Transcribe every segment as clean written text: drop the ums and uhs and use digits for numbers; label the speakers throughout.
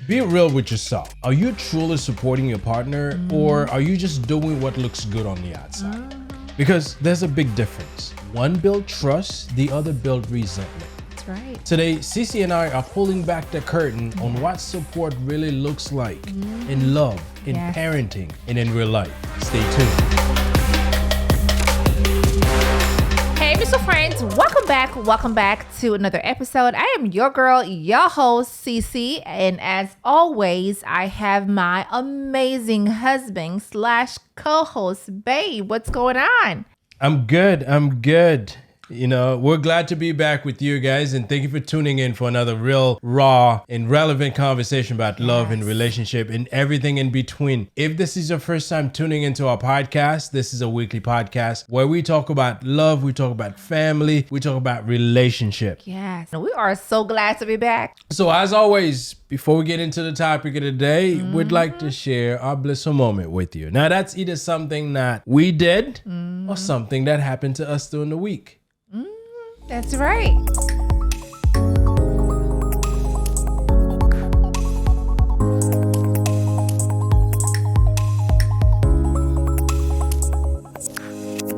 Speaker 1: Be real with yourself. Are you truly supporting your partner or are you just doing what looks good on the outside? Because there's a big difference. One build trust, the other build resentment.
Speaker 2: That's right.
Speaker 1: Today, CeCe and I are pulling back the curtain on what support really looks like in love, in parenting, and in real life. Stay tuned.
Speaker 2: Hey, Mr. Friends, welcome back to another episode. I am your girl, your host, CeCe, and as always, I have my amazing husband / co-host, Babe. What's going on?
Speaker 1: I'm good. You know, we're glad to be back with you guys, and thank you for tuning in for another real, raw, and relevant conversation about love and relationship and everything in between. If this is your first time tuning into our podcast, this is a weekly podcast where we talk about love, we talk about family, we talk about relationship.
Speaker 2: Yes, we are so glad to be back.
Speaker 1: So as always, before we get into the topic of the day, we'd like to share our blissful moment with you. Now, that's either something that we did or something that happened to us during the week.
Speaker 2: That's right.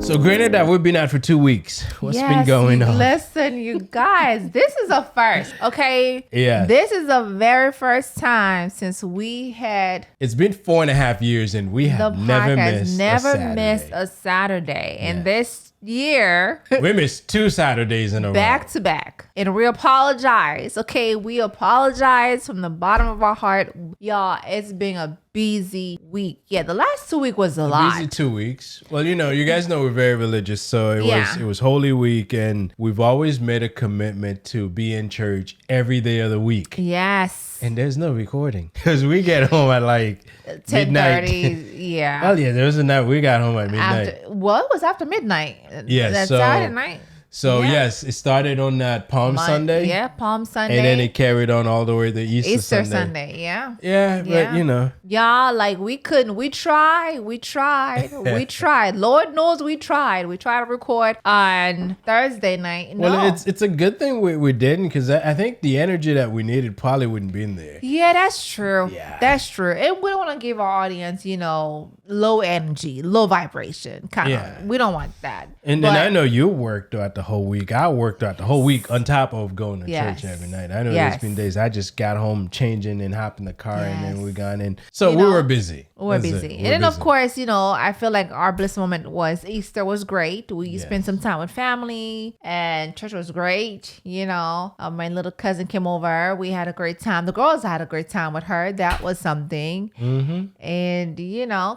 Speaker 1: So granted that we've been out for 2 weeks. What's been going on?
Speaker 2: Listen, you guys, this is a first, okay?
Speaker 1: Yeah.
Speaker 2: This is the very first time since we had
Speaker 1: It's been 4.5 years and we have
Speaker 2: the
Speaker 1: never
Speaker 2: podcast,
Speaker 1: missed
Speaker 2: a Saturday. And this year,
Speaker 1: we missed 2 Saturdays in a row.
Speaker 2: back to back. And we apologize, okay? We apologize from the bottom of our heart. Y'all, it's been a busy week. Yeah, the last 2 weeks was a lot.
Speaker 1: Busy 2 weeks. Well, you know, you guys know we're very religious, so it was Holy Week, and we've always made a commitment to be in church every day of the week.
Speaker 2: Yes.
Speaker 1: And there's no recording because we get home at like
Speaker 2: 10:30. Yeah.
Speaker 1: Well, yeah, there was a night we got home at midnight.
Speaker 2: It was after midnight.
Speaker 1: Yes,
Speaker 2: That
Speaker 1: so-
Speaker 2: Saturday night.
Speaker 1: So yes, it started on that Palm Sunday.
Speaker 2: Yeah, Palm Sunday.
Speaker 1: And then it carried on all the way to Easter Sunday.
Speaker 2: Yeah.
Speaker 1: Yeah, but you know.
Speaker 2: Y'all, like we couldn't. We tried. Lord knows we tried. We tried to record on Thursday night. No.
Speaker 1: Well, it's a good thing we didn't, because I think the energy that we needed probably wouldn't be in there.
Speaker 2: Yeah, that's true.
Speaker 1: Yeah.
Speaker 2: That's true. And we don't want to give our audience, low energy, low vibration kind of. We don't want that.
Speaker 1: And then I know you worked throughout the whole week. I worked throughout the whole week on top of going to church every night. I know there's been days I just got home, changing and hopped in the car and then we gone in. So we were busy.
Speaker 2: We're busy. And then, of course, I feel like our bliss moment was Easter was great. We spent some time with family and church was great. My little cousin came over. We had a great time. The girls had a great time with her. That was something. And,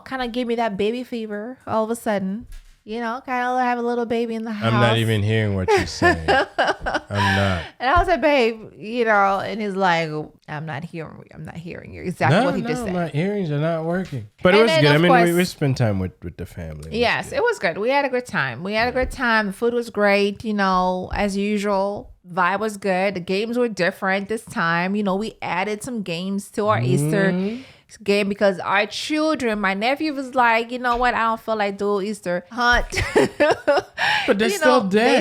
Speaker 2: kind of gave me that baby fever all of a sudden. Kind of have a little baby in the house.
Speaker 1: I'm not even hearing what you're saying. I'm not.
Speaker 2: And I was like, babe, and he's like, I'm not hearing you. Exactly what he just said.
Speaker 1: My earrings are not working. But it was good. I mean, we spent time with the family.
Speaker 2: Yes, it was good. We had a good time. The food was great, as usual. Vibe was good. The games were different this time. We added some games to our Easter game because our children, my nephew was like, you know what, I don't feel like doing Easter hunt.
Speaker 1: But they still did.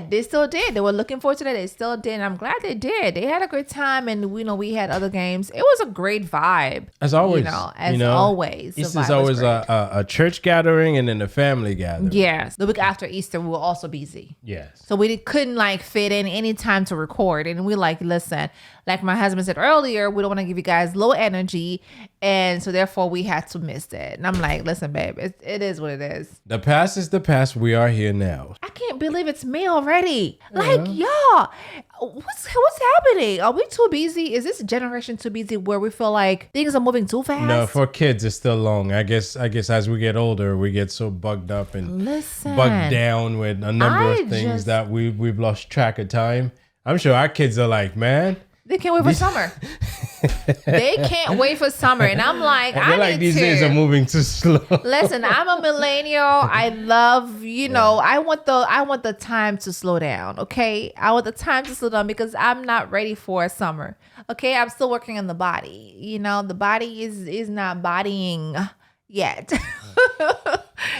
Speaker 2: They still did. They were looking forward to that. They still did. And I'm glad they did. They had a great time, and we had other games. It was a great vibe.
Speaker 1: As always.
Speaker 2: Always.
Speaker 1: Easter's always a church gathering and then a family gathering.
Speaker 2: Yes. The week after Easter, we were also busy.
Speaker 1: Yes.
Speaker 2: So we couldn't fit in any time to record. And we listen, like my husband said earlier, we don't want to give you guys low energy. And so therefore we had to miss it. And I'm like, listen, babe, it is what it is.
Speaker 1: The past is the past. We are here now.
Speaker 2: I can't believe it's May already. Like, y'all, what's happening? Are we too busy? Is this generation too busy where we feel like things are moving too fast?
Speaker 1: No, for kids, it's still long. I guess as we get older, we get so bugged up and bugged down with a number of things that we've lost track of time. I'm sure our kids are like, man,
Speaker 2: they can't wait for summer. They can't wait for summer. And I'm like,
Speaker 1: I feel like these days are moving too slow.
Speaker 2: Listen, I'm a millennial. I love, I want the time to slow down. Okay. I want the time to slow down because I'm not ready for summer. Okay. I'm still working on the body. The body is not bodying yet.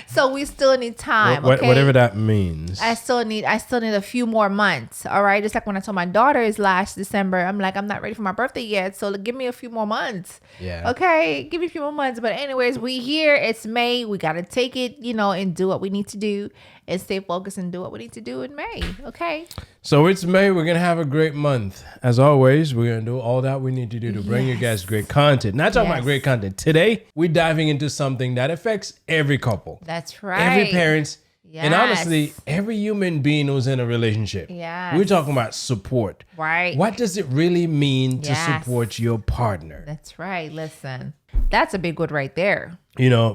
Speaker 2: So we still need time. Okay.
Speaker 1: Whatever that means.
Speaker 2: I still need a few more months. All right. Just like when I told my daughters last December, I'm like, I'm not ready for my birthday yet. So give me a few more months.
Speaker 1: Yeah.
Speaker 2: Okay. Give me a few more months. But anyways, we here. It's May. We got to take it, and do what we need to do and stay focused and do what we need to do in May. Okay.
Speaker 1: So it's May. We're going to have a great month. As always, we're going to do all that we need to do to bring you guys great content. Not talking about great content. Today, we're diving into something that affects every couple.
Speaker 2: That's right.
Speaker 1: Every parent. Yes. And honestly, every human being who's in a relationship.
Speaker 2: Yes.
Speaker 1: We're talking about support.
Speaker 2: Right.
Speaker 1: What does it really mean to support your partner?
Speaker 2: That's right. Listen, that's a big word right there.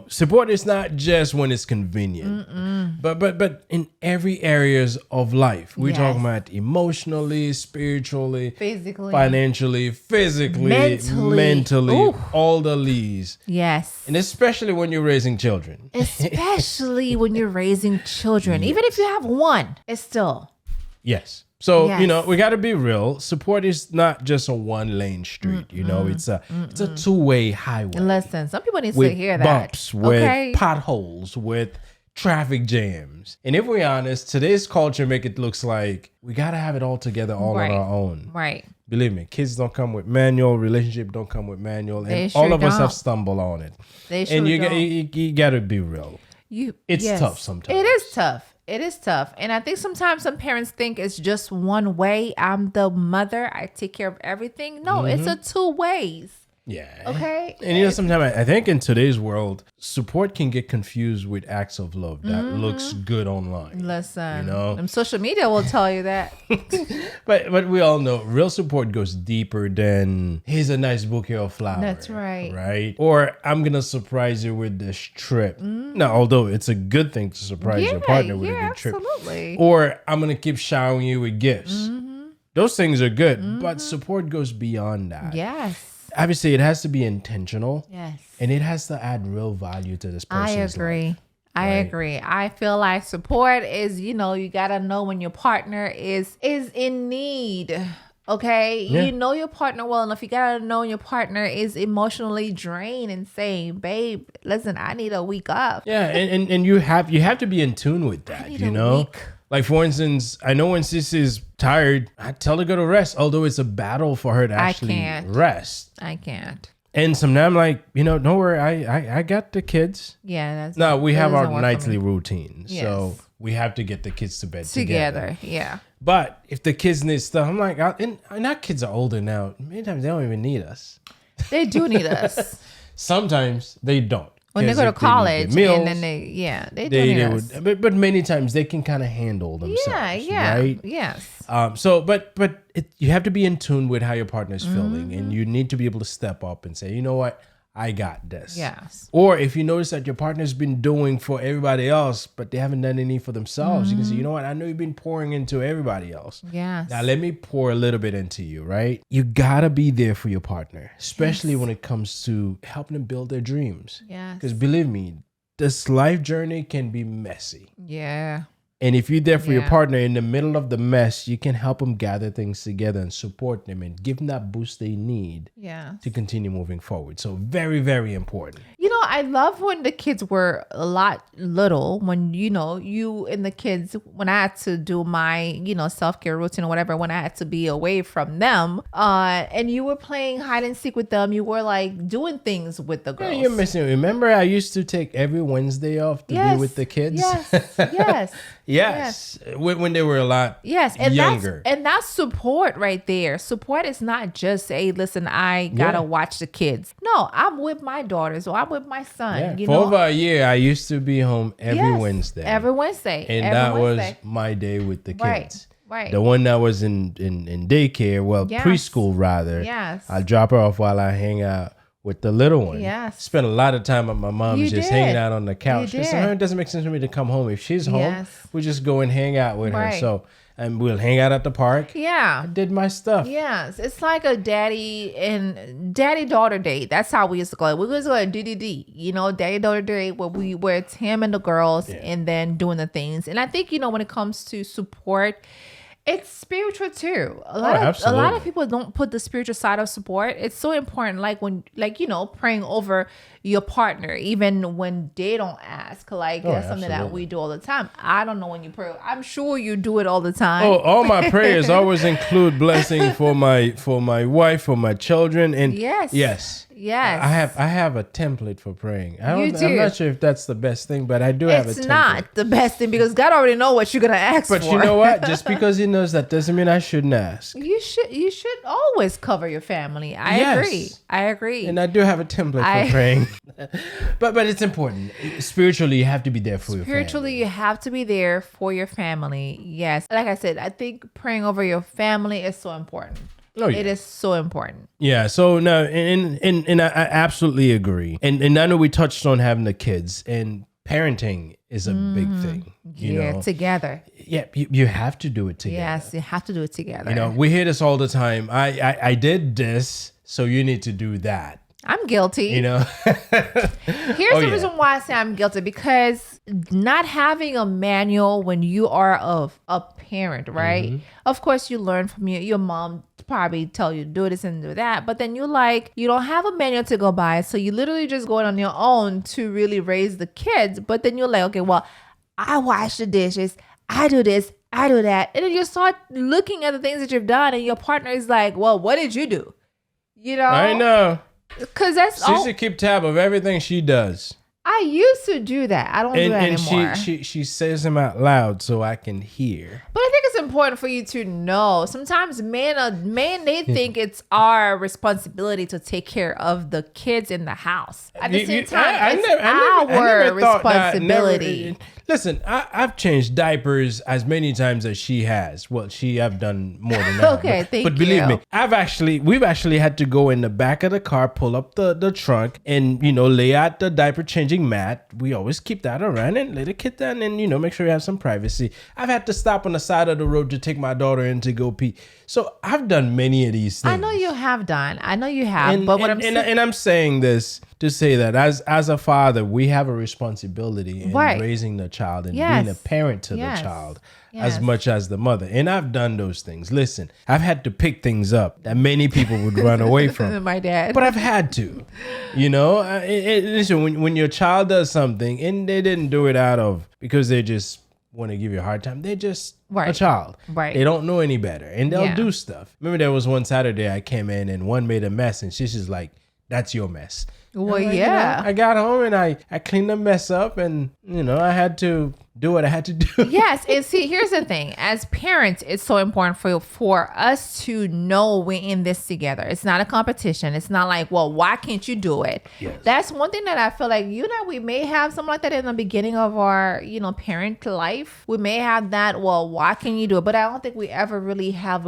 Speaker 1: Support is not just when it's convenient, but in every areas of life. We're talking about emotionally, spiritually,
Speaker 2: physically,
Speaker 1: financially, physically, mentally,
Speaker 2: Ooh.
Speaker 1: all the leads.
Speaker 2: Yes.
Speaker 1: And especially when you're raising children.
Speaker 2: Especially when you're raising children. Even if you have one, it's still.
Speaker 1: Yes. So, we got to be real. Support is not just a one-lane street. It's a two-way highway.
Speaker 2: Listen, some people need
Speaker 1: with
Speaker 2: to hear that.
Speaker 1: Bumps, with potholes, with traffic jams. And if we're honest, today's culture make it looks like we got to have it all together all on our own.
Speaker 2: Right.
Speaker 1: Believe me, kids don't come with manual. Relationship don't come with manual. And
Speaker 2: They
Speaker 1: all of us
Speaker 2: don't.
Speaker 1: have stumbled on it.
Speaker 2: They sure
Speaker 1: and you
Speaker 2: don't.
Speaker 1: got to be real. It's tough sometimes.
Speaker 2: It is tough. It is tough. And I think sometimes some parents think it's just one way. I'm the mother. I take care of everything. No, it's a two ways.
Speaker 1: Yeah.
Speaker 2: Okay.
Speaker 1: And sometimes I think in today's world, support can get confused with acts of love that looks good online.
Speaker 2: Listen, social media will tell you that.
Speaker 1: But we all know real support goes deeper than here's a nice bouquet of flowers.
Speaker 2: That's right.
Speaker 1: Right? Or I'm gonna surprise you with this trip. Now, although it's a good thing to surprise your partner with a good trip.
Speaker 2: Absolutely.
Speaker 1: Or I'm gonna keep showering you with gifts. Those things are good, but support goes beyond that.
Speaker 2: Yes.
Speaker 1: Obviously, it has to be intentional.
Speaker 2: Yes.
Speaker 1: And it has to add real value to this person's life.
Speaker 2: I agree. I feel like support is, you got to know when your partner is in need. Okay.
Speaker 1: Yeah.
Speaker 2: You know your partner well enough. You got to know your partner is emotionally drained and saying, babe, listen, I need a week off.
Speaker 1: Yeah. And you have to be in tune with that,
Speaker 2: week.
Speaker 1: Like, for instance, I know when CeCe is tired, I tell her to go to rest, although it's a battle for her to actually rest.
Speaker 2: I can't.
Speaker 1: And sometimes I'm like, don't worry, I got the kids.
Speaker 2: Yeah.
Speaker 1: No, we have our nightly routine. Yes. So we have to get the kids to bed together.
Speaker 2: Yeah.
Speaker 1: But if the kids need stuff, I'm like, and our kids are older now. Many times they don't even need us.
Speaker 2: They do need us.
Speaker 1: Sometimes they don't.
Speaker 2: When they go to college, and then they do need us.
Speaker 1: But many times they can kind of handle themselves. Right?
Speaker 2: Yes.
Speaker 1: But you have to be in tune with how your partner's feeling, and you need to be able to step up and say, you know what, I got this.
Speaker 2: Yes.
Speaker 1: Or if you notice that your partner's been doing for everybody else, but they haven't done any for themselves, you can say, you know what, I know you've been pouring into everybody else.
Speaker 2: Yes.
Speaker 1: Now let me pour a little bit into you, right? You gotta be there for your partner, especially when it comes to helping them build their dreams.
Speaker 2: Yes.
Speaker 1: Because believe me, this life journey can be messy.
Speaker 2: Yeah.
Speaker 1: And if you're there for your partner in the middle of the mess, you can help them gather things together and support them and give them that boost they need to continue moving forward. So very, very important.
Speaker 2: I love when the kids were a lot little, when, you and the kids, when I had to do my, self-care routine or whatever, when I had to be away from them, and you were playing hide and seek with them, you were like doing things with the girls.
Speaker 1: Yeah, you're missing. Remember, I used to take every Wednesday off to be with the kids?
Speaker 2: Yes.
Speaker 1: Yes. When they were a lot younger.
Speaker 2: That's support right there. Support is not just, hey, listen, I gotta watch the kids. No, I'm with my daughters or I'm with my son.
Speaker 1: For over a year, I used to be home every Wednesday.
Speaker 2: Every Wednesday.
Speaker 1: And that was my day with the kids.
Speaker 2: Right.
Speaker 1: The one that was in daycare, preschool rather.
Speaker 2: Yes.
Speaker 1: I drop her off while I hang out with the little one.
Speaker 2: Yes.
Speaker 1: Spent a lot of time with my mom just hanging out on the couch. Because it doesn't make sense for me to come home. If she's home, we just go and hang out with her. So, and we'll hang out at the park.
Speaker 2: Yeah.
Speaker 1: I did my stuff.
Speaker 2: Yes. It's like a daddy-daughter date. That's how we used to go. We used to go to DDD, daddy-daughter date where it's him and the girls and then doing the things. And I think, when it comes to support, It's spiritual too. A
Speaker 1: absolutely.
Speaker 2: lot of people don't put the spiritual side of support. It's so important. Like when, like, you know, praying over your partner, even when they don't ask. Like that's something that we do all the time. I don't know when you pray. I'm sure you do it all the time.
Speaker 1: Oh, all my prayers always include blessing for my wife, for my children, and yes. I have a template for praying. I'm not sure if that's the best thing, but I do have a template. It's not
Speaker 2: the best thing because God already knows what you're gonna ask for.
Speaker 1: But you know what? Just because He knows that doesn't mean I shouldn't ask.
Speaker 2: You should always cover your family. I agree.
Speaker 1: And I do have a template for praying. but it's important. Spiritually, you have to be there for your family.
Speaker 2: Spiritually, you have to be there for your family. Yes. Like I said, I think praying over your family is so important. Oh, yeah. It is so important.
Speaker 1: Yeah. So no, and I absolutely agree. And I know we touched on having the kids, and parenting is a big thing. You know?
Speaker 2: Together.
Speaker 1: Yeah, you have to do it together.
Speaker 2: Yes, you have to do it together.
Speaker 1: You know, we hear this all the time. I did this, so you need to do that.
Speaker 2: I'm guilty.
Speaker 1: You know,
Speaker 2: here's the reason why I say I'm guilty, because not having a manual when you are a parent, right? Mm-hmm. Of course, you learn from your mom probably tell you to do this and do that, but then you don't have a manual to go by, so you literally just going on your own to really raise the kids. But then you're like, okay, well, I wash the dishes, I do this, I do that, and then you start looking at the things that you've done, and your partner is like, well, what did you do? You know,
Speaker 1: I know.
Speaker 2: Because that's
Speaker 1: she should keep tab of everything she does.
Speaker 2: I used to do that. I don't do that anymore.
Speaker 1: And she says them out loud so I can hear.
Speaker 2: But I think it's important for you to know. Sometimes men they think it's our responsibility to take care of the kids in the house. At the same time, it's our responsibility.
Speaker 1: Listen, I've changed diapers as many times as she has. Well, I've done more than that.
Speaker 2: Okay, thank you.
Speaker 1: But believe me, we've actually had to go in the back of the car, pull up the trunk, and lay out the diaper changing mat. We always keep that around and let the kid down, and make sure you have some privacy. I've had to stop on the side of the road to take my daughter in to go pee. So I've done many of these things.
Speaker 2: I know you have done. I know you have.
Speaker 1: And I'm saying this to say that as a father, we have a responsibility in raising the child and being a parent to the child as much as the mother. And I've done those things. Listen, I've had to pick things up that many people would run away from.
Speaker 2: My dad.
Speaker 1: But I've had to. Listen, when your child does something and they didn't do it because they just want to give you a hard time, they're just a child.
Speaker 2: Right.
Speaker 1: They don't know any better. And they'll do stuff. Remember there was one Saturday I came in and one made a mess and she's just like, that's your mess.
Speaker 2: Well,
Speaker 1: I got home and I cleaned the mess up and, I had to do what I had to do.
Speaker 2: Yes. And see, here's the thing. As parents, it's so important for us to know we're in this together. It's not a competition. It's not like, well, why can't you do it?
Speaker 1: Yes.
Speaker 2: That's one thing that I feel like, we may have something like that in the beginning of our, parent life. We may have that, well, why can you do it? But I don't think we ever really have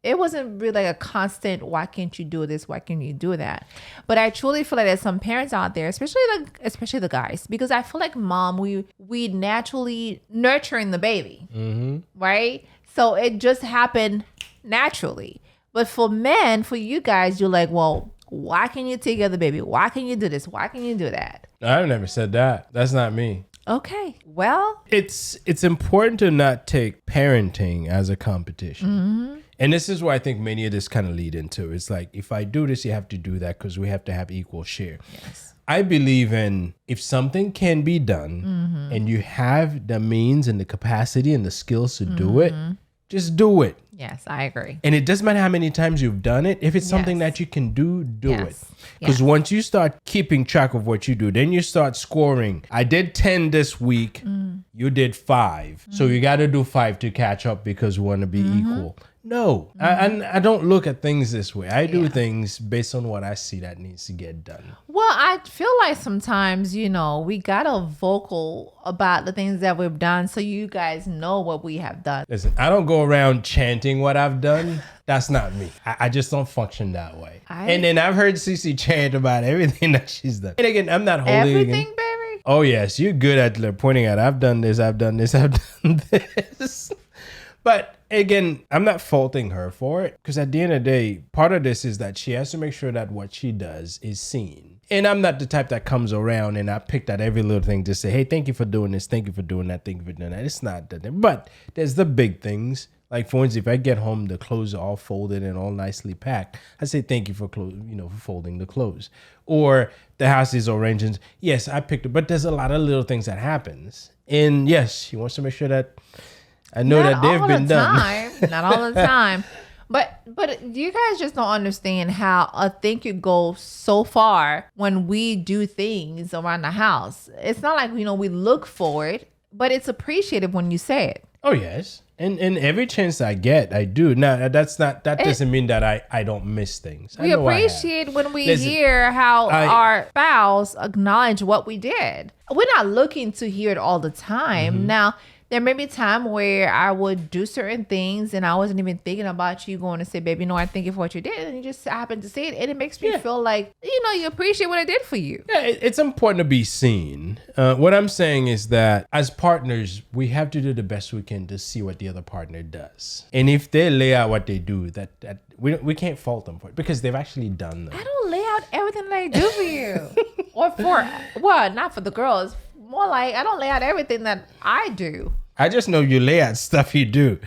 Speaker 2: it wasn't really like a constant, why can't you do this? Why can't you do that? But I truly feel like there's some parents out there, especially the guys, because I feel like mom, we naturally nurturing the baby, right? So it just happened naturally. But for men, for you guys, you're like, well, why can you take care of the baby? Why can you do this? Why can you do that?
Speaker 1: I've never said that. That's not me.
Speaker 2: Okay, well,
Speaker 1: it's important to not take parenting as a competition. Mm-hmm. And this is where I think many of this kind of lead into. It's like, if I do this, you have to do that because we have to have equal share.
Speaker 2: Yes.
Speaker 1: I believe in if something can be done and you have the means and the capacity and the skills to do it, just do it.
Speaker 2: Yes, I agree.
Speaker 1: And it doesn't matter how many times you've done it. If it's something that you can do it. Because once you start keeping track of what you do, then you start scoring. I did 10 this week. You did 5. So you got to do 5 to catch up because we want to be equal. No, I don't look at things this way. I do things based on what I see that needs to get done.
Speaker 2: Well, I feel like sometimes, we got a vocal about the things that we've done so you guys know what we have done.
Speaker 1: Listen, I don't go around chanting what I've done. That's not me. I just don't function that way. And then I've heard CeCe chant about everything that she's done. And again, I'm not holding
Speaker 2: everything, baby.
Speaker 1: Oh, yes. You're good at pointing out, I've done this, I've done this, I've done this. But again, I'm not faulting her for it because at the end of the day, part of this is that she has to make sure that what she does is seen. And I'm not the type that comes around and I picked out every little thing to say, hey, thank you for doing this. Thank you for doing that. Thank you for doing that. It's not that. But there's the big things. Like, for instance, if I get home, the clothes are all folded and all nicely packed, I say thank you for for folding the clothes. Or the house is arranged. Yes, I picked it, but there's a lot of little things that happens. And yes, she wants to make sure that I know that they've been done.
Speaker 2: Not all the time. But you guys just don't understand how a thank you goes so far when we do things around the house. It's not like, we look for it, but it's appreciated when you say it.
Speaker 1: Oh, yes. And every chance I get, I do. Now, that doesn't mean that I don't miss things.
Speaker 2: We appreciate when we hear how our spouse acknowledge what we did. We're not looking to hear it all the time. Mm-hmm. Now, there may be time where I would do certain things and I wasn't even thinking about you going to say, baby, I thank you for what you did. And you just happen to say it. And it makes me feel like, you appreciate what I did for you.
Speaker 1: Yeah, it's important to be seen. What I'm saying is that as partners, we have to do the best we can to see what the other partner does. And if they lay out what they do, that we can't fault them for it because they've actually done them.
Speaker 2: I don't lay out everything that I do for you. Or not for the girls. More like I don't lay out everything that I do.
Speaker 1: I just know you lay out stuff you do.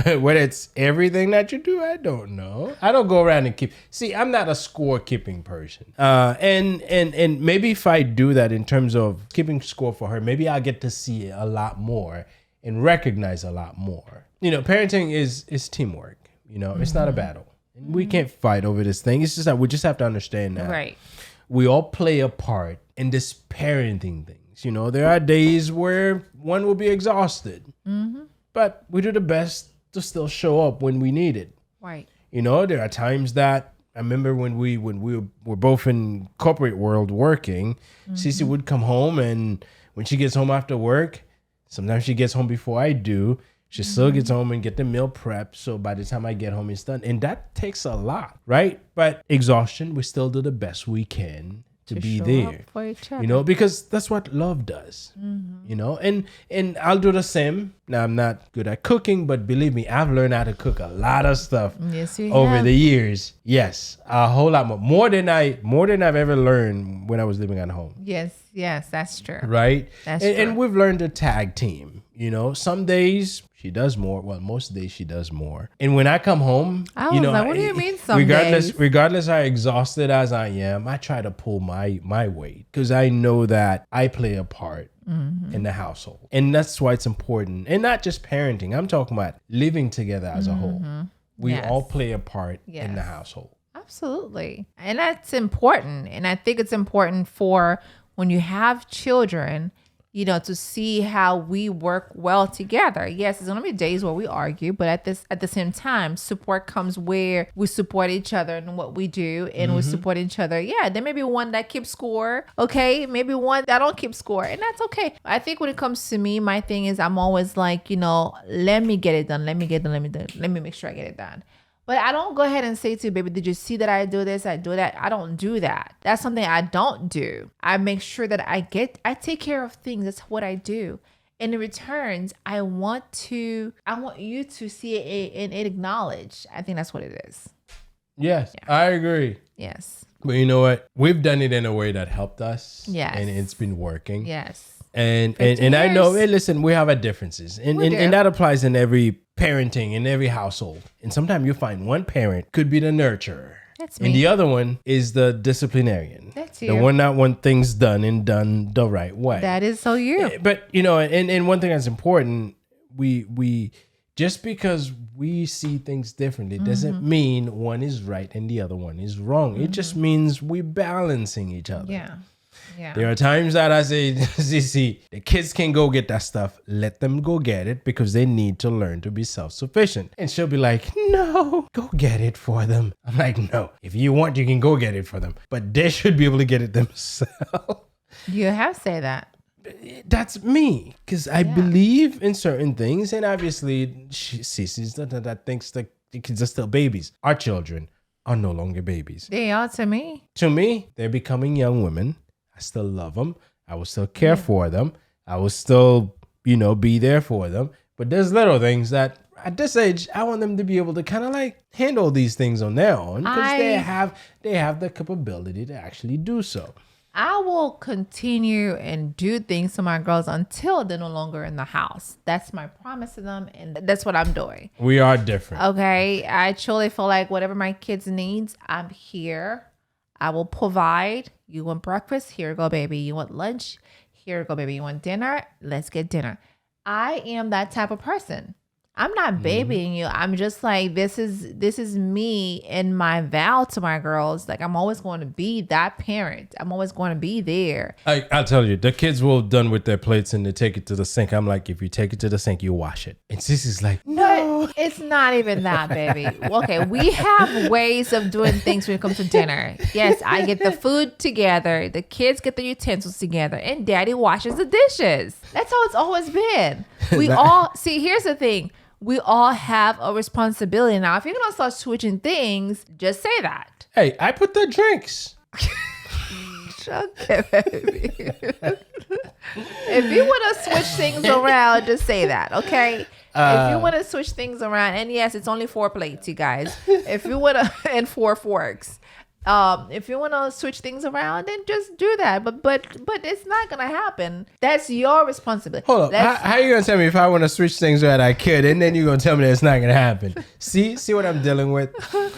Speaker 1: Whether it's everything that you do, I don't know. I don't go around and keep. See, I'm not a score keeping person. And maybe if I do that in terms of keeping score for her, maybe I'll get to see a lot more and recognize a lot more. Parenting is teamwork. It's not a battle. And we can't fight over this thing. It's just that we just have to understand that.
Speaker 2: Right.
Speaker 1: We all play a part in this parenting thing. There are days where one will be exhausted, but we do the best to still show up when we need it.
Speaker 2: Right.
Speaker 1: There are times that I remember when we were both in corporate world working, CeCe would come home, and when she gets home after work, sometimes she gets home before I do. She still gets home and get the meal prep. So by the time I get home, it's done. And that takes a lot, right? But exhaustion, we still do the best we can to be there,
Speaker 2: for each other.
Speaker 1: Because that's what love does, and I'll do the same. Now, I'm not good at cooking, but believe me, I've learned how to cook a lot of stuff over the years. Yes, a whole lot more than I've ever learned when I was living at home.
Speaker 2: Yes, that's true.
Speaker 1: Right?
Speaker 2: That's true.
Speaker 1: And we've learned to tag team. Some days she does more. Well, most days she does more. And when I come home,
Speaker 2: I was like, what do you mean some days?
Speaker 1: Regardless how exhausted as I am, I try to pull my weight because I know that I play a part in the household. And that's why it's important. And not just parenting. I'm talking about living together as a whole. We all play a part in the household.
Speaker 2: Absolutely. And that's important. And I think it's important for when you have children, to see how we work well together. Yes, there's going to be days where we argue, but at the same time, support comes where we support each other in what we do, and we support each other. Yeah, there may be one that keeps score, okay? Maybe one that don't keep score, and that's okay. I think when it comes to me, my thing is I'm always like, let me get it done. Let me make sure I get it done. But I don't go ahead and say to you, baby, did you see that I do this? I do that. I don't do that. That's something I don't do. I make sure that I take care of things. That's what I do. And in returns, I want you to see it and acknowledge. I think that's what it is.
Speaker 1: Yes, yeah. I agree.
Speaker 2: Yes.
Speaker 1: But you know what? We've done it in a way that helped us.
Speaker 2: Yes.
Speaker 1: And it's been working.
Speaker 2: Yes.
Speaker 1: And I know, hey, listen, we have our differences. And that applies in every parenting, in every household. And sometimes you find one parent could be the nurturer.
Speaker 2: That's me.
Speaker 1: And the other one is the disciplinarian.
Speaker 2: That's you.
Speaker 1: The one that want things done and done the right way.
Speaker 2: That is so you.
Speaker 1: But, and one thing that's important, we just because we see things differently doesn't mean one is right and the other one is wrong. It just means we're balancing each other.
Speaker 2: Yeah. Yeah.
Speaker 1: There are times that I say, CeCe, the kids can go get that stuff. Let them go get it because they need to learn to be self-sufficient. And she'll be like, no, go get it for them. I'm like, no, if you want, you can go get it for them. But they should be able to get it themselves.
Speaker 2: You have said that.
Speaker 1: That's me because I believe in certain things. And obviously, CeCe's that thinks that the kids are still babies. Our children are no longer babies.
Speaker 2: They are to me.
Speaker 1: To me, they're becoming young women. I still love them. I will still care for them. I will still, be there for them. But there's little things that at this age, I want them to be able to kind of like handle these things on their own because they have the capability to actually do so.
Speaker 2: I will continue and do things to my girls until they're no longer in the house. That's my promise to them, and that's what I'm doing.
Speaker 1: We are different.
Speaker 2: Okay, I truly feel like whatever my kids needs, I'm here. I will provide. You want breakfast? Here you go, baby. You want lunch? Here you go, baby. You want dinner? Let's get dinner. I am that type of person. I'm not babying you. I'm just like, this is me and my vow to my girls. Like, I'm always going to be that parent. I'm always going to be there.
Speaker 1: I'll tell you, the kids will done with their plates and they take it to the sink. I'm like, if you take it to the sink, you wash it. And Cece's like, no.
Speaker 2: But it's not even that, baby. Okay, we have ways of doing things when it comes to dinner. Yes, I get the food together. The kids get the utensils together. And daddy washes the dishes. That's how it's always been. We all, see, here's the thing. We all have a responsibility. Now, if you're going to start switching things, just say that.
Speaker 1: Hey, I put the drinks.
Speaker 2: Okay, baby. If you want to switch things around, just say that, okay? If you want to switch things around, and yes, it's only 4 plates, you guys. If you want to, and 4 forks. If you want to switch things around, then just do that. But it's not gonna happen. That's your responsibility.
Speaker 1: Hold up. How are you gonna tell me if I want to switch things around I could, and then you're gonna tell me that it's not gonna happen? See what I'm dealing with?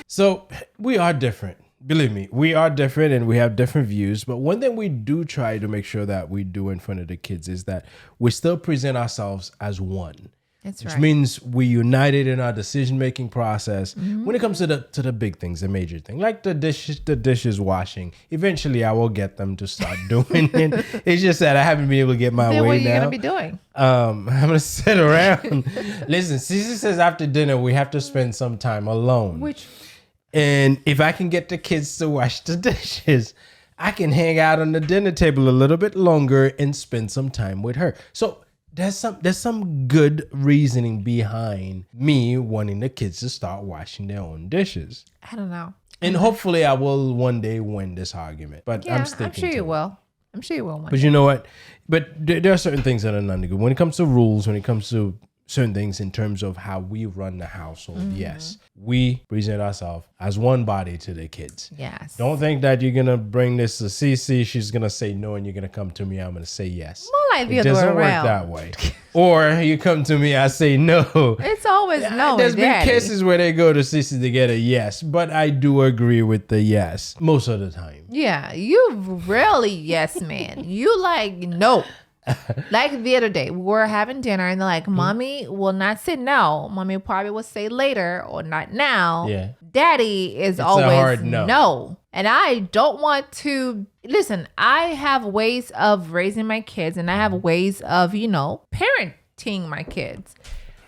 Speaker 1: So we are different. Believe me, we are different and we have different views. But one thing we do try to make sure that we do in front of the kids is that we still present ourselves as one.
Speaker 2: That's
Speaker 1: which
Speaker 2: right.
Speaker 1: means we united in our decision-making process when it comes to the big things, the major thing, like the dishes washing. Eventually, I will get them to start doing it. It's just that I haven't been able to get my
Speaker 2: Then
Speaker 1: way
Speaker 2: what are you
Speaker 1: now.
Speaker 2: gonna be doing?
Speaker 1: I'm gonna sit around. Listen, CeCe says after dinner we have to spend some time alone. And if I can get the kids to wash the dishes, I can hang out on the dinner table a little bit longer and spend some time with her. So there's some good reasoning behind me wanting the kids to start washing their own dishes.
Speaker 2: I don't know.
Speaker 1: And hopefully I will one day win this argument. But
Speaker 2: Yeah,
Speaker 1: I'm
Speaker 2: sure you will. I'm sure you will.
Speaker 1: But you know what? But there are certain things that are not good. When it comes to rules, when it comes to certain things in terms of how we run the household, yes, we present ourselves as one body to the kids.
Speaker 2: Yes.
Speaker 1: Don't think that you're going to bring this to CeCe, she's going to say no, and you're going to come to me, I'm going to say yes.
Speaker 2: More like the
Speaker 1: It
Speaker 2: other way
Speaker 1: doesn't work
Speaker 2: around.
Speaker 1: that way. Or you come to me, I say no.
Speaker 2: It's always no.
Speaker 1: There's
Speaker 2: and
Speaker 1: been
Speaker 2: daddy.
Speaker 1: cases where they go to CeCe to get a yes, but I do agree with the yes most of the time.
Speaker 2: Yeah, you rarely yes man. You like no. Like the other day, we were having dinner and they're like, Mommy will not say no. Mommy probably will say later or not now.
Speaker 1: Yeah.
Speaker 2: Daddy is
Speaker 1: a
Speaker 2: always
Speaker 1: hard no.
Speaker 2: no. And I don't want to listen. I have ways of raising my kids and I have ways of, parenting my kids.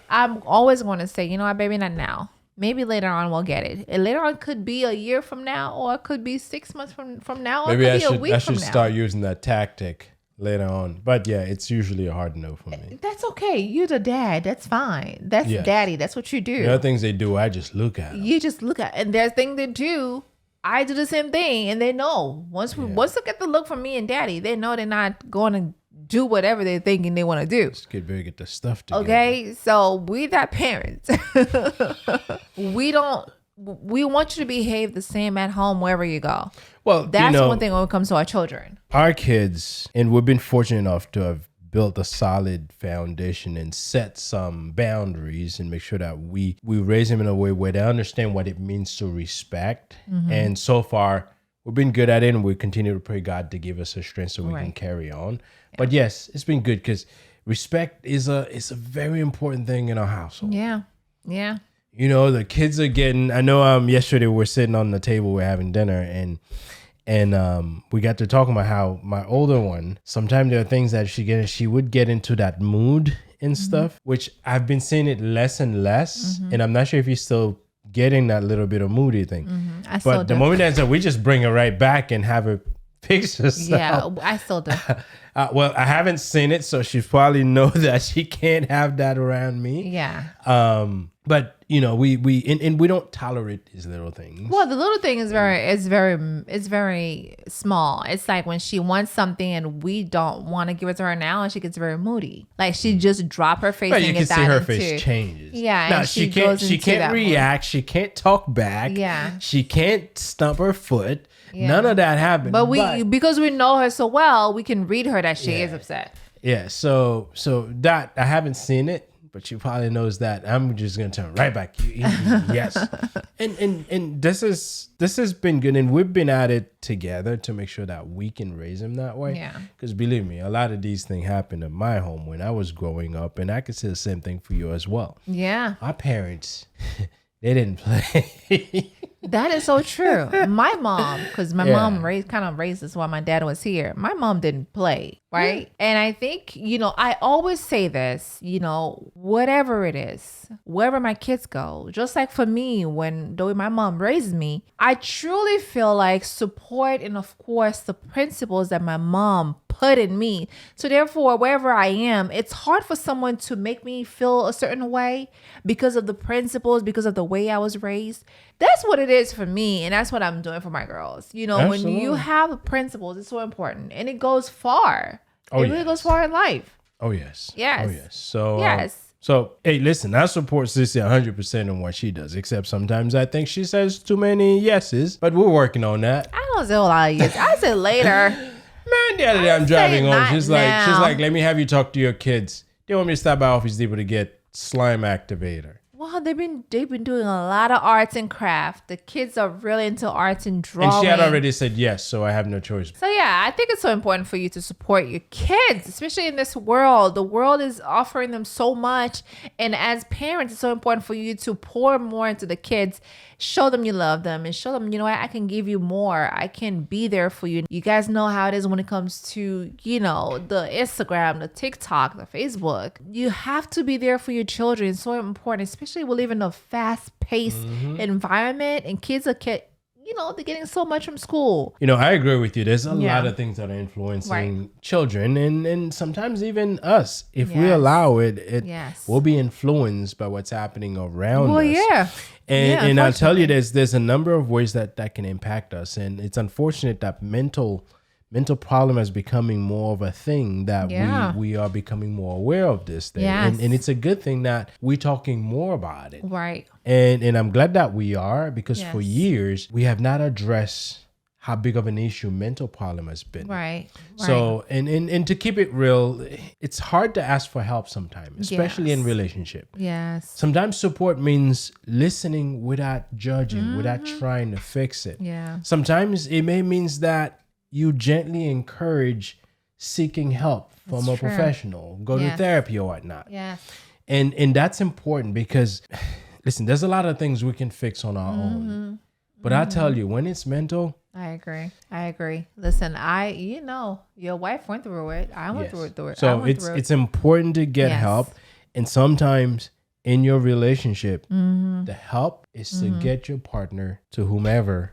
Speaker 2: I'm always going to say, you know what, baby, not now. Maybe later on we'll get it. And later on could be a year from now, or it could be 6 months from now, or
Speaker 1: Maybe
Speaker 2: it could
Speaker 1: I
Speaker 2: be a week
Speaker 1: I
Speaker 2: from
Speaker 1: should
Speaker 2: now.
Speaker 1: start using that tactic later on. But yeah, it's usually a hard no for me.
Speaker 2: That's okay. You're the dad. That's fine. That's
Speaker 1: Yes.
Speaker 2: daddy. That's what you do.
Speaker 1: The other things they do, I just look at them.
Speaker 2: You just look at, and there's things they do. I do the same thing, and they know once they get the look from me and daddy, they know they're not going to do whatever they're thinking they want to do.
Speaker 1: Just get the stuff together.
Speaker 2: Okay, so we that parents. We want you to behave the same at home wherever you go.
Speaker 1: Well,
Speaker 2: That's one thing when it comes to our children.
Speaker 1: Our kids, and we've been fortunate enough to have built a solid foundation and set some boundaries and make sure that we raise them in a way where they understand what it means to respect. And so far, we've been good at it, and we continue to pray God to give us the strength so we can carry on. Yeah. But yes, it's been good because respect is a very important thing in our household.
Speaker 2: Yeah.
Speaker 1: The kids are getting, I know yesterday we're sitting on the table, we're having dinner, and we got to talking about how my older one, sometimes there are things that she would get into that mood and stuff, which I've been seeing it less and less. And I'm not sure if you're still getting that little bit of moody thing. But the moment that we just bring her right back and have her fix herself.
Speaker 2: Yeah, I still do.
Speaker 1: Well, I haven't seen it, so she probably know that she can't have that around me.
Speaker 2: Yeah.
Speaker 1: But we don't tolerate these little things.
Speaker 2: Well, the little thing is very small. It's like when she wants something and we don't want to give it to her now, and she gets very moody. Like she just drop her face.
Speaker 1: But
Speaker 2: and
Speaker 1: you
Speaker 2: get
Speaker 1: can see
Speaker 2: that
Speaker 1: her
Speaker 2: into,
Speaker 1: face changes.
Speaker 2: Yeah,
Speaker 1: now
Speaker 2: and
Speaker 1: she can't
Speaker 2: goes into
Speaker 1: react.
Speaker 2: that
Speaker 1: She can't talk back.
Speaker 2: Yeah.
Speaker 1: She can't stump her foot. None of that happened.
Speaker 2: But because we know her so well, we can read her that she is upset.
Speaker 1: Yeah. So that I haven't seen it, but she probably knows that. I'm just gonna turn right back. Yes. And this has been good, and we've been at it together to make sure that we can raise him that way.
Speaker 2: Yeah.
Speaker 1: Because believe me, a lot of these things happened in my home when I was growing up, and I could say the same thing for you as well.
Speaker 2: Yeah.
Speaker 1: Our parents, they didn't play.
Speaker 2: That is so true. My mom, because my mom raised us while my dad was here. My mom didn't play, right? And I think, I always say this, whatever it is, wherever my kids go, just like for me, the way my mom raised me, I truly feel like support and of course the principles that my mom put in me. So therefore, wherever I am, it's hard for someone to make me feel a certain way because of the principles, because of the way I was raised. That's what it is for me. And that's what I'm doing for my girls.
Speaker 1: Absolutely.
Speaker 2: When you have principles, it's so important and it goes far. It really goes far in life.
Speaker 1: Oh, yes.
Speaker 2: Yes.
Speaker 1: Oh, yes. So,
Speaker 2: yes.
Speaker 1: So, hey, listen, I support CeCe 100% on what she does, except sometimes I think she says too many yeses, but we're working on that.
Speaker 2: I don't say a lot of yeses. I say later.
Speaker 1: Man, the other day I'm driving home. She's like, let me have you talk to your kids. They want me to stop by Office Depot to get slime activator.
Speaker 2: Well, they've been doing a lot of arts and craft. The kids are really into arts and drawing.
Speaker 1: And she had already said yes, so I have no choice.
Speaker 2: So yeah, I think it's so important for you to support your kids, especially in this world. The world is offering them so much. And as parents, it's so important for you to pour more into the kids. Show them you love them and show them, I can give you more. I can be there for you. You guys know how it is when it comes to, the Instagram, the TikTok, the Facebook. You have to be there for your children. It's so important, especially we live in a fast-paced environment and kids are they're getting so much from school.
Speaker 1: I agree with you. There's a lot of things that are influencing children and sometimes even us. If we allow it will be influenced by what's happening around us.
Speaker 2: Yeah.
Speaker 1: And I'll tell you, there's a number of ways that can impact us. And it's unfortunate that mental problem is becoming more of a thing that we are becoming more aware of this thing.
Speaker 2: Yes.
Speaker 1: And it's a good thing that we're talking more about it.
Speaker 2: Right.
Speaker 1: And I'm glad that we are, because for years we have not addressed how big of an issue mental problem has been.
Speaker 2: Right.
Speaker 1: So, and to keep it real, it's hard to ask for help sometimes, especially in relationship.
Speaker 2: Yes.
Speaker 1: Sometimes support means listening without judging, without trying to fix it.
Speaker 2: Yeah.
Speaker 1: Sometimes it may means that you gently encourage seeking help from a professional, go to therapy or whatnot.
Speaker 2: Yeah.
Speaker 1: And that's important because, listen, there's a lot of things we can fix on our own. But I tell you, when it's mental.
Speaker 2: I agree. Listen, your wife went through it. I went through it.
Speaker 1: So it's important to get help. And sometimes in your relationship, the help is to get your partner to whomever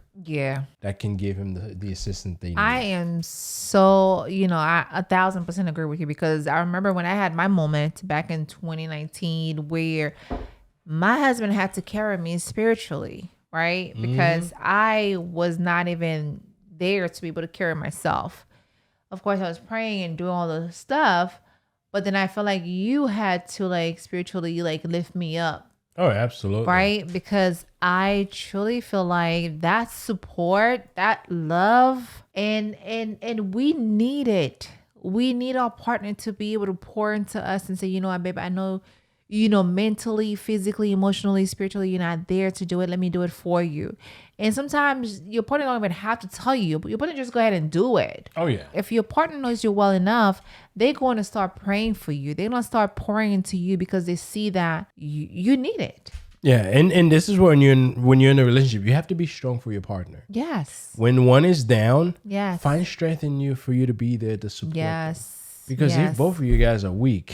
Speaker 1: that can give him the assistance they need.
Speaker 2: I am so, I 1,000% agree with you, because I remember when I had my moment back in 2019 where my husband had to carry me spiritually, right? Because I was not even there to be able to carry myself. Of course, I was praying and doing all the stuff, but then I felt like you had to spiritually lift me up.
Speaker 1: Oh, absolutely.
Speaker 2: Right? Because I truly feel like that support, that love, and we need it. We need our partner to be able to pour into us and say, babe, I know, mentally, physically, emotionally, spiritually, you're not there to do it. Let me do it for you. And sometimes your partner don't even have to tell you, but your partner just go ahead and do it.
Speaker 1: Oh, yeah.
Speaker 2: If your partner knows you well enough, they're going to start praying for you. They're going to start pouring into you because they see that you need it.
Speaker 1: Yeah, and this is when you're in a relationship, you have to be strong for your partner.
Speaker 2: Yes.
Speaker 1: When one is down,
Speaker 2: find
Speaker 1: strength in you for you to be there to support them. Because
Speaker 2: if
Speaker 1: both of you guys are weak,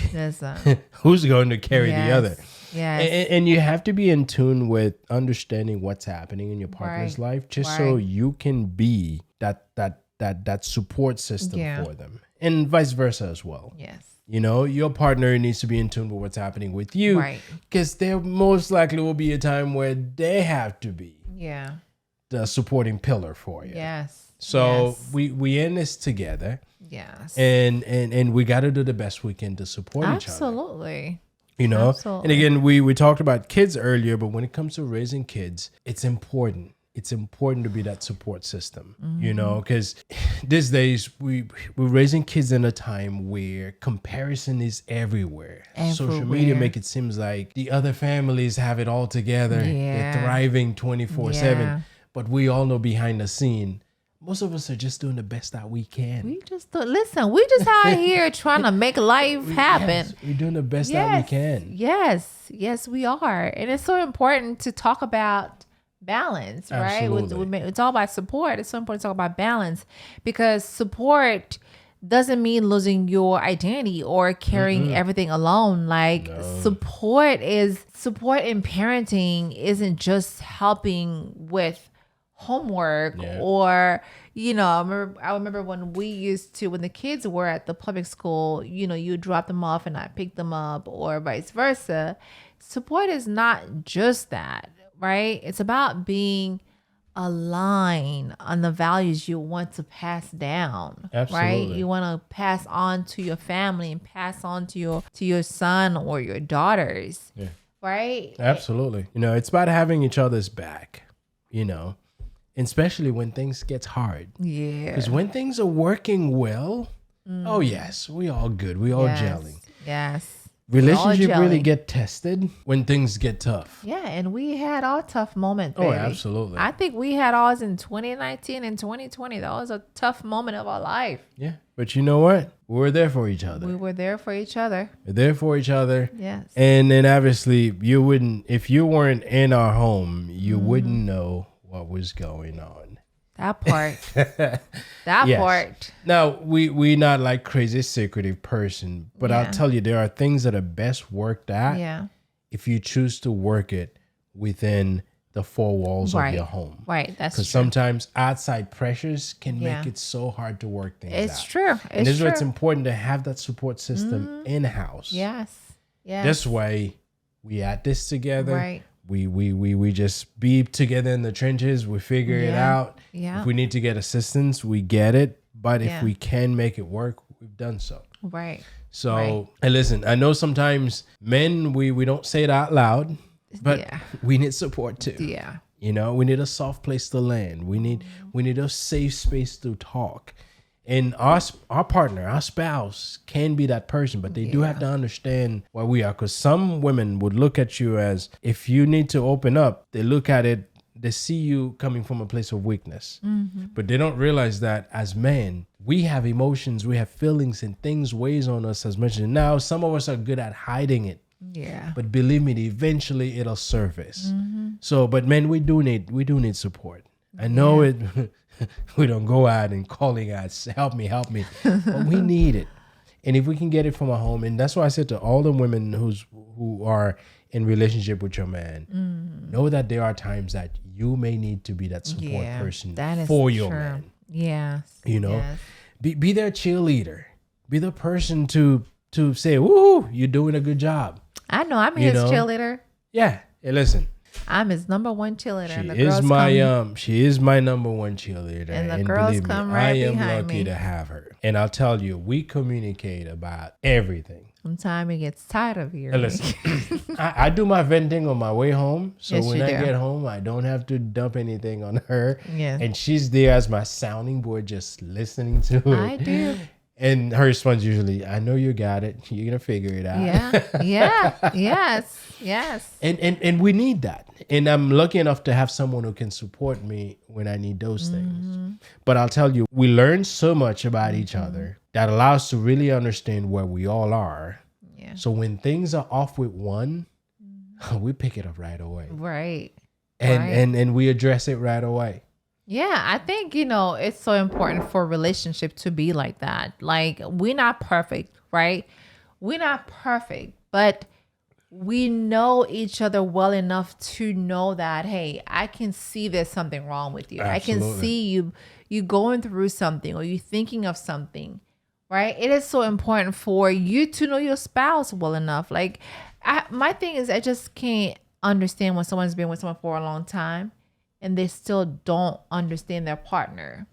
Speaker 1: who's going to carry the other?
Speaker 2: Yes.
Speaker 1: And you have to be in tune with understanding what's happening in your partner's life, just so you can be that support system for them, and vice versa as well.
Speaker 2: Yes.
Speaker 1: Your partner needs to be in tune with what's happening with you, because there most likely will be a time where they have to be the supporting pillar for you.
Speaker 2: Yes.
Speaker 1: So we in this together.
Speaker 2: Yes.
Speaker 1: And we got to do the best we can to support each other.
Speaker 2: Absolutely.
Speaker 1: And again, we talked about kids earlier, but when it comes to raising kids, it's important it's important to be that support system, you know, because these days we're raising kids in a time where comparison is everywhere. Social media make it seem like the other families have it all together. They're thriving 24/7. But we all know behind the scene, most of us are just doing the best that we can.
Speaker 2: We just out here trying to make life happen.
Speaker 1: Yes, we're doing the best that we can.
Speaker 2: Yes, we are. And it's so important to talk about balance, right?
Speaker 1: Absolutely.
Speaker 2: It's all about support. It's so important to talk about balance, because support doesn't mean losing your identity or carrying everything alone. Like support in parenting isn't just helping with homework or, you know, I remember when the kids were at the public school, you know, you drop them off and I pick them up, or vice versa. Support is not just that, right? It's about being aligned on the values you want to pass down.
Speaker 1: Absolutely.
Speaker 2: Right? You want to pass on to your family and pass on to your son or your daughters.
Speaker 1: Yeah.
Speaker 2: Right?
Speaker 1: Absolutely. You know, it's about having each other's back, you know, especially when things get hard.
Speaker 2: Yeah.
Speaker 1: Because when things are working well, oh yes, we all good. We all gelling.
Speaker 2: Yes.
Speaker 1: Relationship really get tested when things get tough.
Speaker 2: Yeah, and we had our tough moment, baby.
Speaker 1: Oh, absolutely.
Speaker 2: I think we had ours in 2019 and 2020. That was a tough moment of our life.
Speaker 1: Yeah. But you know what? We were there for each other.
Speaker 2: We were there for each other.
Speaker 1: We're there for each other.
Speaker 2: Yes.
Speaker 1: And then obviously if you weren't in our home, you wouldn't know what was going on.
Speaker 2: That part. Part.
Speaker 1: Now, we not like crazy secretive person, but I'll tell you, there are things that are best worked at if you choose to work it within the four walls of your home.
Speaker 2: Right, that's true.
Speaker 1: Because sometimes outside pressures can make it so hard to work things out.
Speaker 2: It's true.
Speaker 1: And this is why it's important to have that support system in-house.
Speaker 2: Yes.
Speaker 1: This way, we at this together.
Speaker 2: Right.
Speaker 1: We just be together in the trenches. We figure it out.
Speaker 2: Yeah.
Speaker 1: If we need to get assistance, we get it. But if we can make it work, we've done so.
Speaker 2: Right.
Speaker 1: So, and listen, I know sometimes men, we don't say it out loud, but we need support too.
Speaker 2: Yeah.
Speaker 1: You know, we need a soft place to land. We need a safe space to talk. And our partner, our spouse can be that person, but they do have to understand where we are. Because some women would look at you as, if you need to open up, they look at it, they see you coming from a place of weakness. But they don't realize that as men, we have emotions, we have feelings, and things weighs on us, as mentioned. Now, some of us are good at hiding it.
Speaker 2: Yeah.
Speaker 1: But believe me, eventually it'll surface. So, but men, we do need support. I know it. We don't go out and calling out, help me. But we need it. And if we can get it from a home, and that's why I said to all the women who are in relationship with your man, know that there are times that you may need to be that support person for your man.
Speaker 2: Yes.
Speaker 1: You know, be their cheerleader. Be the person to say, "Woo, you're doing a good job."
Speaker 2: I know. I'm his cheerleader.
Speaker 1: Yeah. Hey, listen.
Speaker 2: I'm his number one cheerleader.
Speaker 1: She is my number one cheerleader.
Speaker 2: And the girls come right behind me.
Speaker 1: I am lucky to have her. And I'll tell you, we communicate about everything.
Speaker 2: Sometimes he gets tired of you.
Speaker 1: Listen, I do my venting on my way home. So when I get home, I don't have to dump anything on her. Yeah. And she's there as my sounding board, just listening to it.
Speaker 2: I do.
Speaker 1: And her response usually, I know you got it. You're going to figure it out.
Speaker 2: Yes.
Speaker 1: And we need that. And I'm lucky enough to have someone who can support me when I need those things. But I'll tell you, we learn so much about each other that allows us to really understand where we all are. Yeah. So when things are off with one, we pick it up right away.
Speaker 2: Right.
Speaker 1: And we address it right away.
Speaker 2: Yeah, I think, it's so important for a relationship to be like that. Like, we're not perfect, right? We're not perfect, but we know each other well enough to know that, hey, I can see there's something wrong with you.
Speaker 1: Absolutely.
Speaker 2: I can see you going through something or you thinking of something, right? It is so important for you to know your spouse well enough. Like, my thing is, I just can't understand when someone's been with someone for a long time and they still don't understand their partner,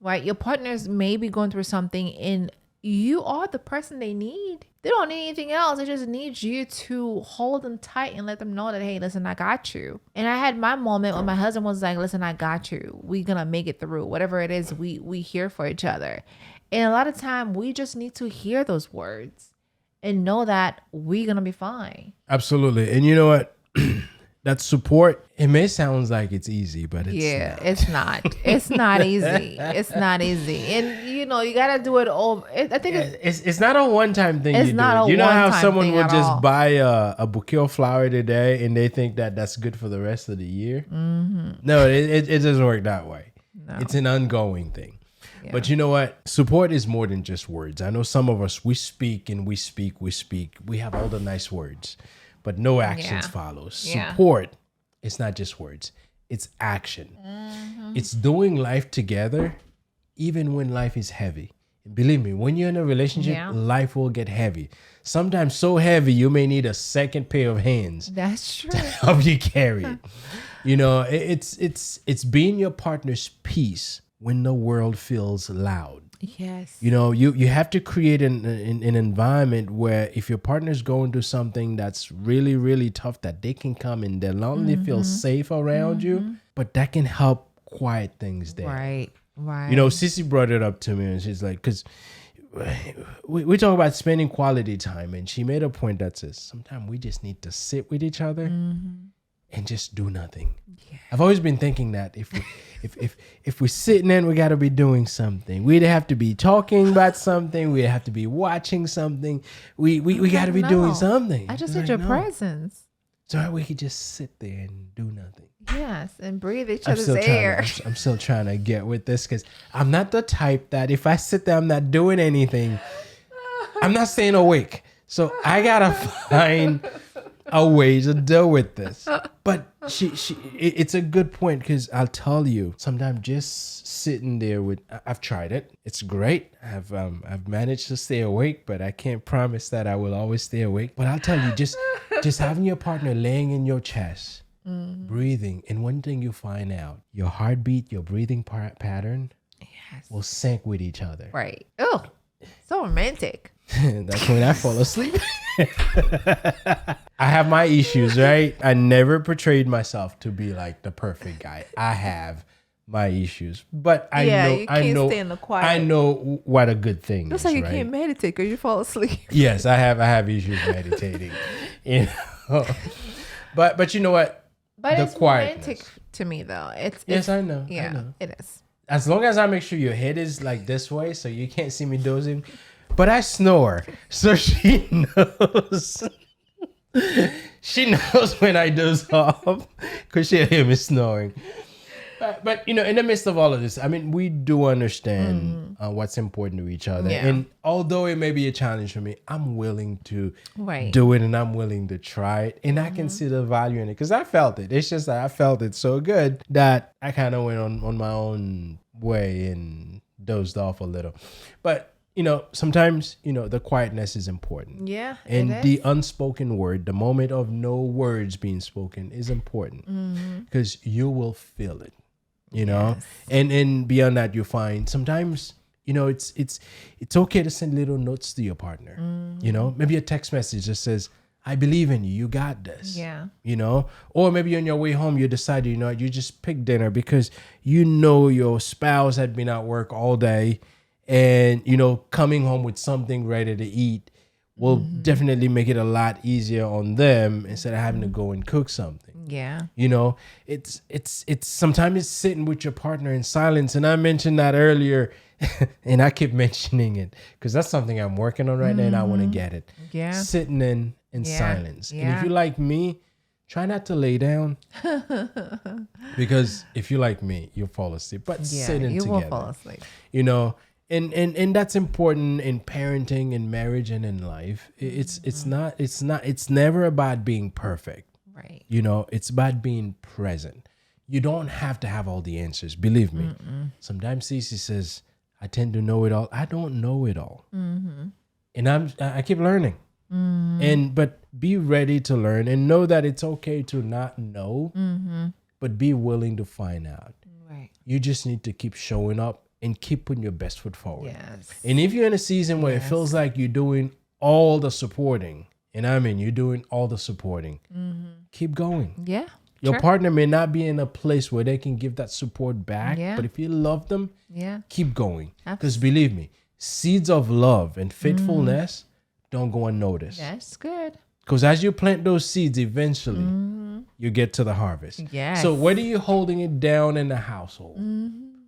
Speaker 2: right? Your partners may be going through something and you are the person they need. They don't need anything else. They just need you to hold them tight and let them know that, hey, listen, I got you. And I had my moment when my husband was like, listen, I got you. We're going to make it through. Whatever it is, we here for each other. And a lot of time, we just need to hear those words and know that we're going to be fine.
Speaker 1: Absolutely. And you know what? That support, it may sound like it's easy, but it's not.
Speaker 2: It's not. It's not easy. It's not easy. And, you got to do it over. I think
Speaker 1: it's not a one-time thing.
Speaker 2: It's not
Speaker 1: you know how
Speaker 2: one-time
Speaker 1: someone
Speaker 2: thing
Speaker 1: would
Speaker 2: at
Speaker 1: just
Speaker 2: all.
Speaker 1: buy a bouquet of flower today and they think that that's good for the rest of the year? Mm-hmm. No, it doesn't work that way. No. It's an ongoing thing. Yeah. But you know what? Support is more than just words. I know some of us, we speak and we speak. We have all the nice words, but no actions follows. Yeah. Support, it's not just words. It's action. Mm-hmm. It's doing life together, even when life is heavy. And believe me, when you're in a relationship, life will get heavy. Sometimes so heavy, you may need a second pair of hands.
Speaker 2: That's true.
Speaker 1: To help you carry it. It's being your partner's peace when the world feels loud.
Speaker 2: Yes.
Speaker 1: You have to create an environment where if your partner's going through something that's really, really tough, that they can come and they'll not only feel safe around you, but that can help quiet things down.
Speaker 2: Right.
Speaker 1: CeCe brought it up to me and she's like, because we talk about spending quality time, and she made a point that says sometimes we just need to sit with each other and just do nothing. Yeah. I've always been thinking that if we're sitting and we got to be doing something, we'd have to be talking about something, we'd have to be watching something, we got to be doing something.
Speaker 2: I just need your presence.
Speaker 1: So we could just sit there and do nothing.
Speaker 2: Yes, and breathe each other's air.
Speaker 1: I'm still trying to get with this because I'm not the type that if I sit there, I'm not doing anything. I'm not staying awake. So I got to find a way to deal with this. But it's a good point, because I'll tell you, sometimes just sitting there I've tried it. It's great. I've managed to stay awake, but I can't promise that I will always stay awake. But I'll tell you, just having your partner laying in your chest, breathing, and one thing you find out, your heartbeat, your breathing pattern will sync with each other.
Speaker 2: Right. Oh, so romantic.
Speaker 1: That's when I fall asleep. I have my issues, right? I never portrayed myself to be like the perfect guy. I have my issues, but I know
Speaker 2: stay in the quiet.
Speaker 1: I know what a good thing
Speaker 2: Looks
Speaker 1: is.
Speaker 2: like you can't meditate because you fall asleep.
Speaker 1: Yes, I have issues meditating. But you know what?
Speaker 2: But it's romantic to me, though. It's
Speaker 1: I know.
Speaker 2: Yeah,
Speaker 1: I know.
Speaker 2: it is.
Speaker 1: As long as I make sure your head is like this way, so you can't see me dozing. But I snore, so she knows. She knows when I doze off, because she'll hear me snoring. But in the midst of all of this, I mean, we do understand what's important to each other. Yeah. And although it may be a challenge for me, I'm willing to do it, and I'm willing to try it. And I can see the value in it, because I felt it. It's just that I felt it so good that I kind of went on my own way and dozed off a little. But sometimes, the quietness is important. Yeah. And the unspoken word, the moment of no words being spoken, is important, because you will feel it, Yes. And beyond that, you find sometimes, it's okay to send little notes to your partner, maybe a text message that says, I believe in you. You got this. Yeah. Or maybe on your way home, you decided, you just picked dinner because your spouse had been at work all day. And, coming home with something ready to eat will definitely make it a lot easier on them instead of having to go and cook something. Yeah. It's sometimes it's sitting with your partner in silence. And I mentioned that earlier, and I keep mentioning it because that's something I'm working on right now, and I want to get it. Yeah. Sitting in silence. Yeah. And if you like me, try not to lay down, because if you like me, you'll fall asleep. But sitting together, you will fall asleep. And that's important in parenting, in marriage, and in life. It's never about being perfect. Right. It's about being present. You don't have to have all the answers. Believe me. Sometimes CeCe says, I tend to know it all. I don't know it all. And I keep learning. But be ready to learn, and know that it's okay to not know, but be willing to find out. Right. You just need to keep showing up and keep putting your best foot forward.
Speaker 2: Yes.
Speaker 1: And if you're in a season where it feels like you're doing all the supporting, and I mean, you're doing all the supporting, keep going.
Speaker 2: Yeah.
Speaker 1: Your partner may not be in a place where they can give that support back, but if you love them, keep going. Because believe me, seeds of love and faithfulness don't go unnoticed.
Speaker 2: That's good.
Speaker 1: Because as you plant those seeds, eventually you get to the harvest.
Speaker 2: Yes.
Speaker 1: So whether you're holding it down in the household,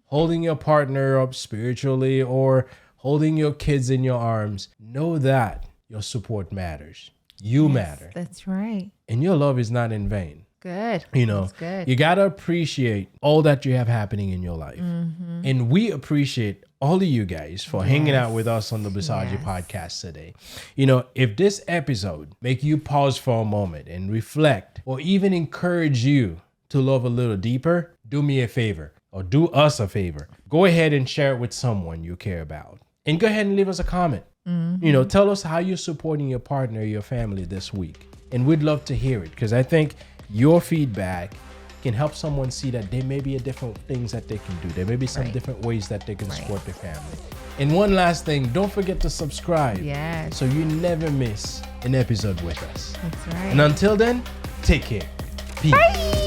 Speaker 1: holding your partner up spiritually, or holding your kids in your arms, know that your support matters. You matter.
Speaker 2: That's right.
Speaker 1: And your love is not in vain.
Speaker 2: Good.
Speaker 1: You know,
Speaker 2: That's good.
Speaker 1: you got to appreciate all that you have happening in your life. And we appreciate all of you guys for hanging out with us on the Blissology Podcast today. You know, if this episode make you pause for a moment and reflect, or even encourage you to love a little deeper, do me a favor, or do us a favor. Go ahead and share it with someone you care about. And go ahead and leave us a comment. You know, tell us how you're supporting your partner or your family this week. And we'd love to hear it, because I think your feedback can help someone see that there may be different things that they can do. There may be some different ways that they can support their family. And one last thing, don't forget to subscribe.
Speaker 2: Yes.
Speaker 1: So you never miss an episode with us.
Speaker 2: That's right.
Speaker 1: And until then, take care. Peace.
Speaker 2: Bye.